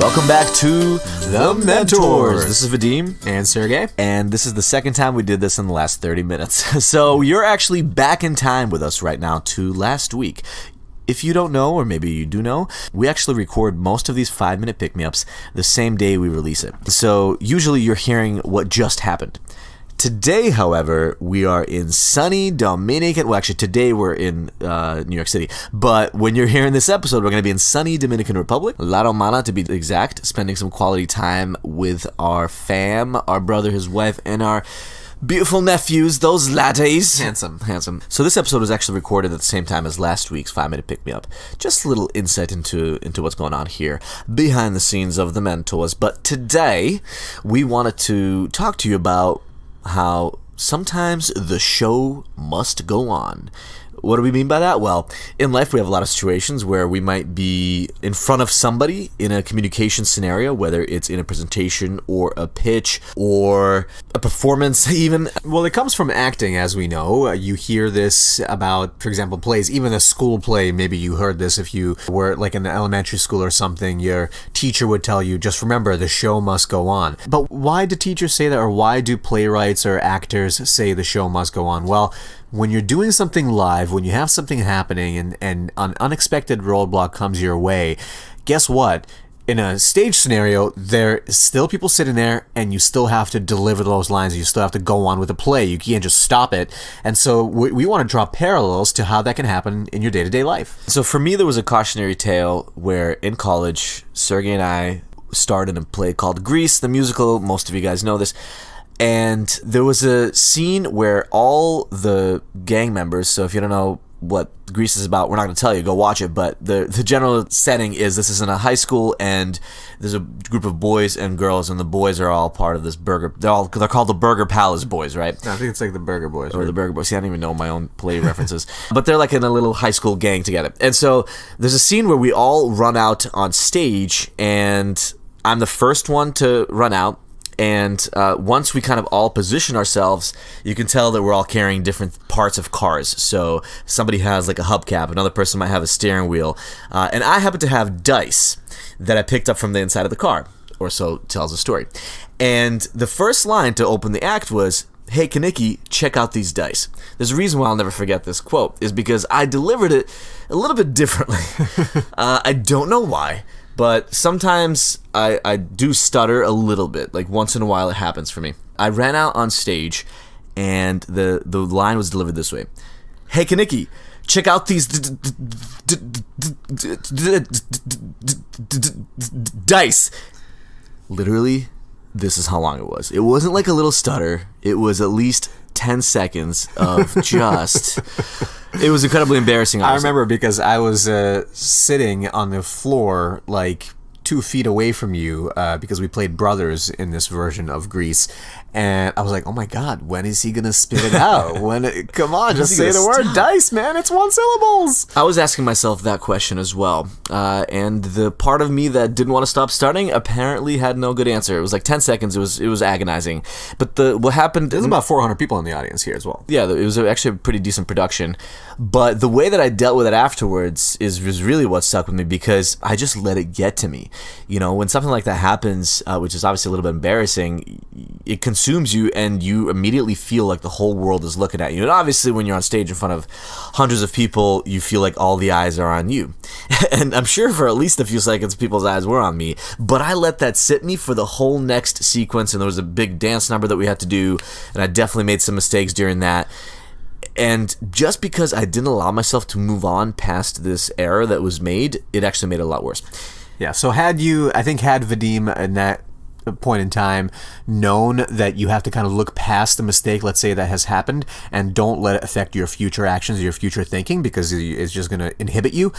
Welcome back to The Mentors. This is Vadim. And Sergey. And this is the second time we did this in the last 30 minutes. So you're actually back in time with us right now to last week. If you don't know, or maybe you do know, we actually record most of these 5-minute pick-me-ups the same day we release it. So usually you're hearing what just happened. Today, however, we are in sunny Dominican. Well, actually, today we're in New York City. But when you're hearing this episode, we're going to be in sunny Dominican Republic, La Romana to be exact, spending some quality time with our fam, our brother, his wife, and our beautiful nephews, those lattes. Handsome. So this episode was actually recorded at the same time as last week's 5-minute pick-me-up. Just a little insight into what's going on here behind the scenes of The Mentors. But today, we wanted to talk to you about how sometimes the show must go on. What do we mean by that? Well, in life we have a lot of situations where we might be in front of somebody in a communication scenario, whether it's in a presentation or a pitch or a performance even. Well, it comes from acting, as we know. You hear this about, for example, plays. Even a school play, maybe you heard this if you were like in elementary school or something. Your teacher would tell you, just remember, the show must go on. But why do teachers say that, or why do playwrights or actors say the show must go on? Well, when you're doing something live, when you have something happening and an unexpected roadblock comes your way, guess what? In a stage scenario, there's still people sitting there and you still have to deliver those lines. You still have to go on with the play. You can't just stop it. And so we want to draw parallels to how that can happen in your day-to-day life. So for me, there was a cautionary tale where in college, Sergey and I starred in a play called Grease, the musical. Most of you guys know this. And there was a scene where all the gang members, so if you don't know what Grease is about, we're not going to tell you, go watch it, but the general setting is this is in a high school and there's a group of boys and girls, and the boys are all part of this burger, they're called the Burger Palace Boys, right? I think it's like the Burger Boys. Or right? The Burger Boys. See, I don't even know my own play references. But they're like in a little high school gang together. And so there's a scene where we all run out on stage, and I'm the first one to run out. And once we kind of all position ourselves, you can tell that we're all carrying different parts of cars. So somebody has like a hubcap, another person might have a steering wheel, and I happen to have dice that I picked up from the inside of the car, or so tells the story. And the first line to open the act was, "Hey, Kaniki, check out these dice." There's a reason why I'll never forget this quote, is because I delivered it a little bit differently. I don't know why. But sometimes I do stutter a little bit. Like once in a while it happens for me. I ran out on stage and the line was delivered this way. "Hey, Kaniki, check out these dice." Literally, this is how long it was. It wasn't like a little stutter. It was at least 10 seconds of just... It was incredibly embarrassing. I remember because I was sitting on the floor like 2 feet away from you because we played brothers in this version of Grease. And I was like, oh my God, when is he going to spit it out? Come on, just say the word dice, man. It's 1 syllables. I was asking myself that question as well. And the part of me that didn't want to stop starting apparently had no good answer. It was like 10 seconds. It was agonizing. But what happened... There's about 400 people in the audience here as well. Yeah, it was actually a pretty decent production. But the way that I dealt with it afterwards was really what stuck with me, because I just let it get to me. You know, when something like that happens, which is obviously a little bit embarrassing, it consumes you and you immediately feel like the whole world is looking at you. And obviously when you're on stage in front of hundreds of people, you feel like all the eyes are on you. And I'm sure for at least a few seconds people's eyes were on me, but I let that sit me for the whole next sequence. And there was a big dance number that we had to do, and I definitely made some mistakes during that. And just because I didn't allow myself to move on past this error that was made, it actually made it a lot worse. Yeah, so had Vadim in that point in time known that you have to kind of look past the mistake, let's say, that has happened, and don't let it affect your future actions or your future thinking, because it's just going to inhibit you,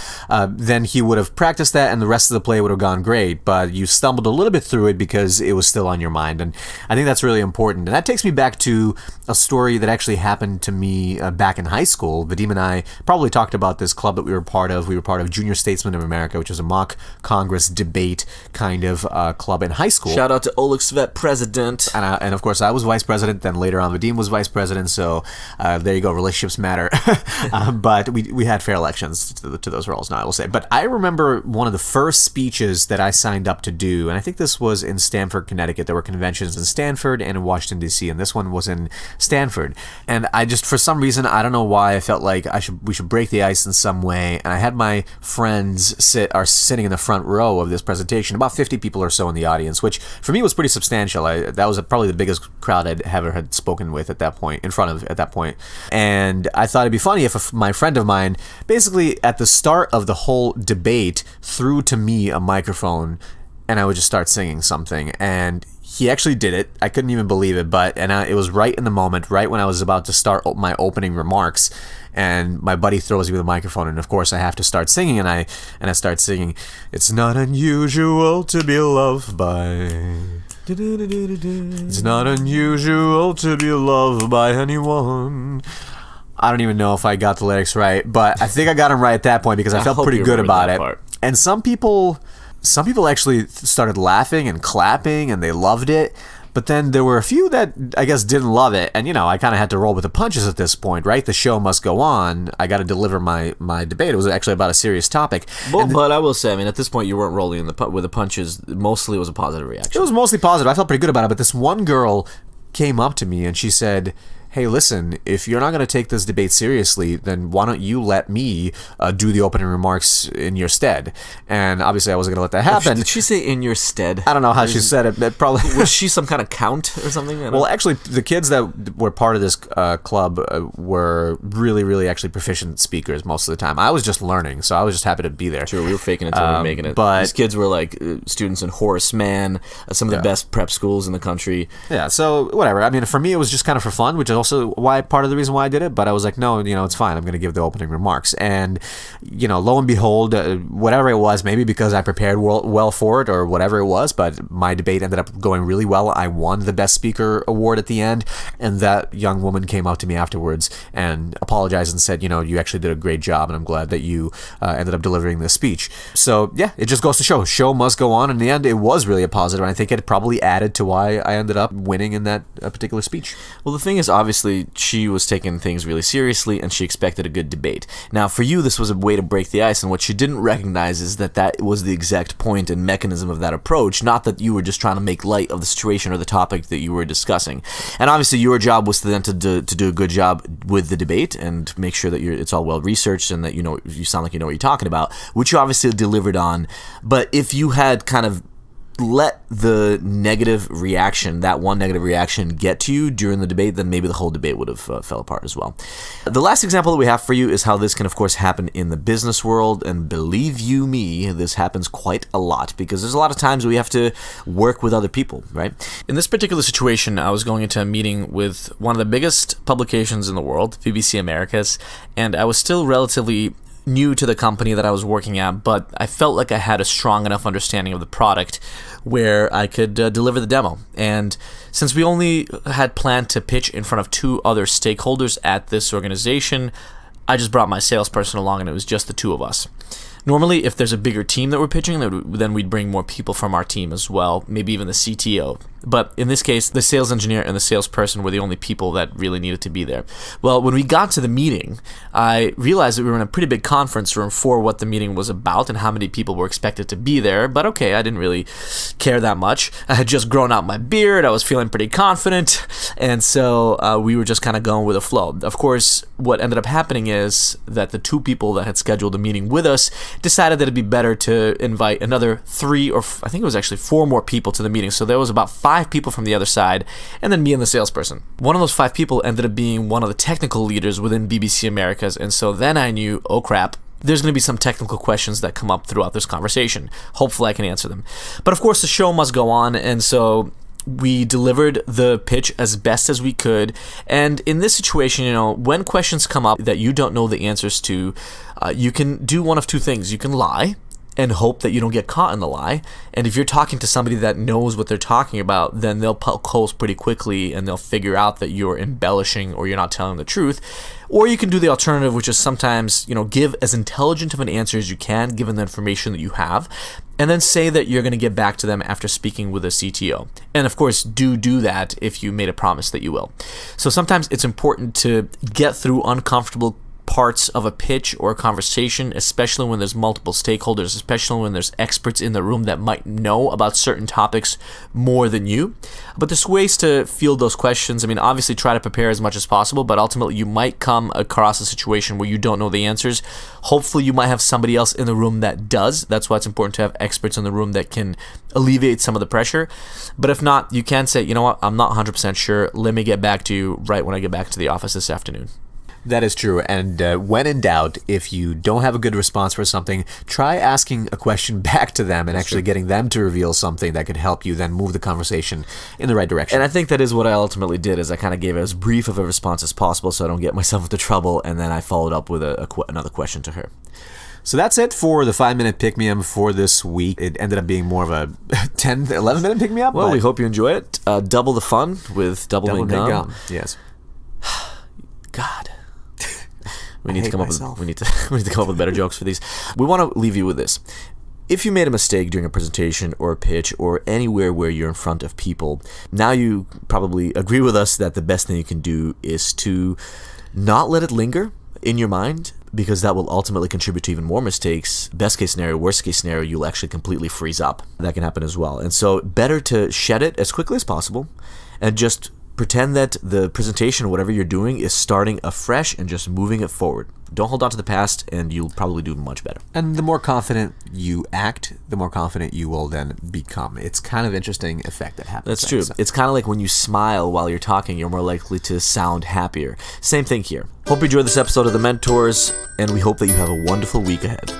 then he would have practiced that and the rest of the play would have gone great. But you stumbled a little bit through it because it was still on your mind. And I think that's really important. And that takes me back to a story that actually happened to me back in high school. Vadim and I probably talked about this club that we were part of. We were part of Junior Statesmen of America, which was a mock Congress debate kind of club in high school. Shout out to Oleg Svet, president. And of course, I was vice president. Then later on, Vadim was vice president. So there you go. Relationships matter. But we had fair elections to those roles. Now I will say. But I remember one of the first speeches that I signed up to do, and I think this was in Stamford, Connecticut. There were conventions in Stanford and in Washington D.C., and this one was in Stanford. And I just, for some reason, I don't know why, I felt like we should break the ice in some way. And I had my friends sitting in the front row of this presentation, about 50 people or so in the audience, which for me was pretty substantial. That was probably the biggest crowd I'd ever had spoken with at that point, at that point. And I thought it'd be funny if my friend of mine, basically at the start of the whole debate, threw to me a microphone and I would just start singing something. And he actually did it. I couldn't even believe it, it was right in the moment, right when I was about to start my opening remarks, and my buddy throws me the microphone, and of course I have to start singing, and I start singing, "It's not unusual to be loved by... It's not unusual to be loved by anyone." I don't even know if I got the lyrics right, but I think I got them right at that point because I felt pretty good about it. Part. And some people actually started laughing and clapping, and they loved it. But then there were a few that I guess didn't love it, and I kind of had to roll with the punches at this point, right? The show must go on. I got to deliver my debate. It was actually about a serious topic. But I will say, I mean, at this point, you weren't rolling with the punches. Mostly, it was a positive reaction. It was mostly positive. I felt pretty good about it. But this one girl came up to me and she said, "Hey, listen, if you're not going to take this debate seriously, then why don't you let me do the opening remarks in your stead?" And obviously I wasn't going to let that happen. Did she say in your stead? I don't know how she said it, but probably... Was she some kind of count or something? Well, actually, the kids that were part of this club were really, really actually proficient speakers most of the time. I was just learning, so I was just happy to be there. Sure, we were faking it until we were making it. But these kids were like students in Horace Mann, some of the best prep schools in the country. Yeah, so whatever. I mean, for me, it was just kind of for fun, which is also part of the reason why I did it. But I was like, no, it's fine. I'm going to give the opening remarks. And, lo and behold, whatever it was, maybe because I prepared well for it or whatever it was, but my debate ended up going really well. I won the Best Speaker award at the end. And that young woman came up to me afterwards and apologized and said, you actually did a great job, and I'm glad that you ended up delivering this speech. So, yeah, it just goes to show must go on. In the end, it was really a positive, and I think it probably added to why I ended up winning in that particular speech. Well, the thing is, obviously, she was taking things really seriously, and she expected a good debate. Now, for you, this was a way to break the ice, and what she didn't recognize is that was the exact point and mechanism of that approach, not that you were just trying to make light of the situation or the topic that you were discussing. And obviously, your job was to do a good job with the debate and make sure that it's all well researched and that you sound like you know what you're talking about, which you obviously delivered on. But if you had kind of let the negative reaction, that one negative reaction, get to you during the debate, then maybe the whole debate would have fell apart as well. The last example that we have for you is how this can, of course, happen in the business world, and believe you me, this happens quite a lot because there's a lot of times we have to work with other people, right? In this particular situation, I was going into a meeting with one of the biggest publications in the world, BBC Americas, and I was still relatively new to the company that I was working at, but I felt like I had a strong enough understanding of the product where I could deliver the demo. And since we only had planned to pitch in front of 2 other stakeholders at this organization, I just brought my salesperson along, and it was just the 2 of us. Normally, if there's a bigger team that we're pitching, then we'd bring more people from our team as well, maybe even the CTO. But in this case, the sales engineer and the salesperson were the only people that really needed to be there. Well, when we got to the meeting, I realized that we were in a pretty big conference room for what the meeting was about and how many people were expected to be there. But okay, I didn't really care that much. I had just grown out my beard. I was feeling pretty confident. And so we were just kind of going with the flow. Of course, what ended up happening is that the 2 people that had scheduled a meeting with us decided that it'd be better to invite another 3 or I think it was actually 4 more people to the meeting. So there was about 5 people from the other side, and then me and the salesperson. One of those 5 people ended up being one of the technical leaders within BBC Americas, and so then I knew, oh crap, there's going to be some technical questions that come up throughout this conversation. Hopefully I can answer them. But of course the show must go on, and so we delivered the pitch as best as we could. And in this situation, when questions come up that you don't know the answers to, you can do one of 2 things. You can lie, and hope that you don't get caught in the lie. And if you're talking to somebody that knows what they're talking about, then they'll poke holes pretty quickly and they'll figure out that you're embellishing or you're not telling the truth. Or you can do the alternative, which is sometimes, give as intelligent of an answer as you can given the information that you have, and then say that you're going to get back to them after speaking with a CTO. And of course, do that if you made a promise that you will. So sometimes it's important to get through uncomfortable parts of a pitch or a conversation, especially when there's multiple stakeholders, especially when there's experts in the room that might know about certain topics more than you. But there's ways to field those questions. I mean, obviously try to prepare as much as possible, but ultimately you might come across a situation where you don't know the answers. Hopefully you might have somebody else in the room that does. That's why it's important to have experts in the room that can alleviate some of the pressure. But if not, you can say, you know what, I'm not 100% sure. Let me get back to you right when I get back to the office this afternoon. That is true. And when in doubt, if you don't have a good response for something, try asking a question back to them and actually getting them to reveal something that could help you then move the conversation in the right direction. And I think that is what I ultimately did, is I kind of gave as brief of a response as possible so I don't get myself into trouble, and then I followed up with another question to her. So that's it for the 5-minute pick-me-up for this week. It ended up being more of a 10, 11-minute pick-me-up. Well, we hope you enjoy it. Double the fun with Double Mint Gum. Yes. God. We need to come up with better jokes for these. We want to leave you with this. If you made a mistake during a presentation or a pitch or anywhere where you're in front of people, now you probably agree with us that the best thing you can do is to not let it linger in your mind, because that will ultimately contribute to even more mistakes. Best case scenario, worst case scenario, you'll actually completely freeze up. That can happen as well. And so better to shed it as quickly as possible and just pretend that the presentation or whatever you're doing is starting afresh and just moving it forward. Don't hold on to the past, and you'll probably do much better. And the more confident you act, the more confident you will then become. It's kind of interesting effect that happens. That's true. So. It's kind of like when you smile while you're talking, you're more likely to sound happier. Same thing here. Hope you enjoyed this episode of The Mentors, and we hope that you have a wonderful week ahead.